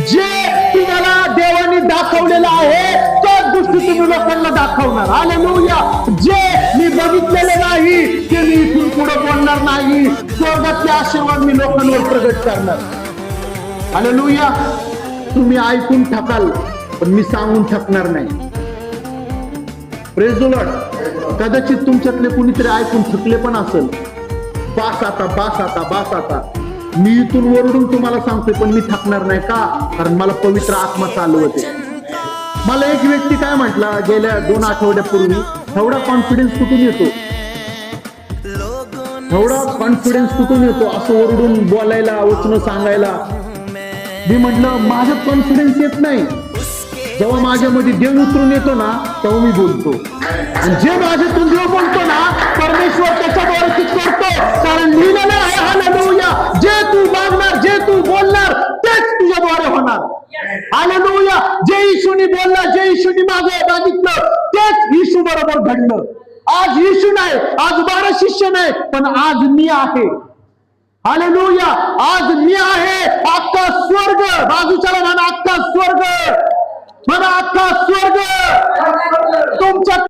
जे तुम्हाला देवाने दाखवलेलं आहे त्याच गोष्टी तुम्ही लोकांना दाखवणार. हालेलुया. जे मी बघितलेलं नाही ते मी इथून पुढे बोलणार नाही. स्वर्गातले आशीर्वाद मी लोकांवर प्रगट करणार. हालेलुया. तुम्ही ऐकून थकाल पण मी सांगून थकणार नाही. Praise the Lord. कदाचित तुमच्यातले कुणीतरी ऐकून थकले पण असेल. बास आता, बास आता, बास आता. मी इथून वरडून तुम्हाला सांगतोय पण मी थकणार नाही. का? कारण मला पवित्र आत्मा चालवते. मला एक व्यक्ती काय म्हटला गेल्या 2 आठवड्यापूर्वी, एवढा कॉन्फिडन्स कुठून येतो, एवढा कॉन्फिडन्स कुठून येतो असं वरडून बोलायला, वचन सांगायला. मी म्हटलं माझ्यात कॉन्फिडन्स येत नाही. जेव्हा माझ्यामध्ये देव उतरून येतो ना तेव्हा मी बोलतो. जे माझ्यातून देव बोलतो ना परमेश्वर त्याच्याद्वारे ते करतो. कारण लिहिलेलं आहे हालेलुया, जे तू मागणार, जे तू बोलणार तेच तुझ्याद्वारे होणार. हालेलुया. जे येशूने बोलला, जे येशूने मागितलं तेच येशू बरोबर घडलं. आज येशू नाही, आज 12 शिष्य नाही, पण आज मी आहे. हालेलुया. आज मी आहे. अख्खा स्वर्ग बाजूच्या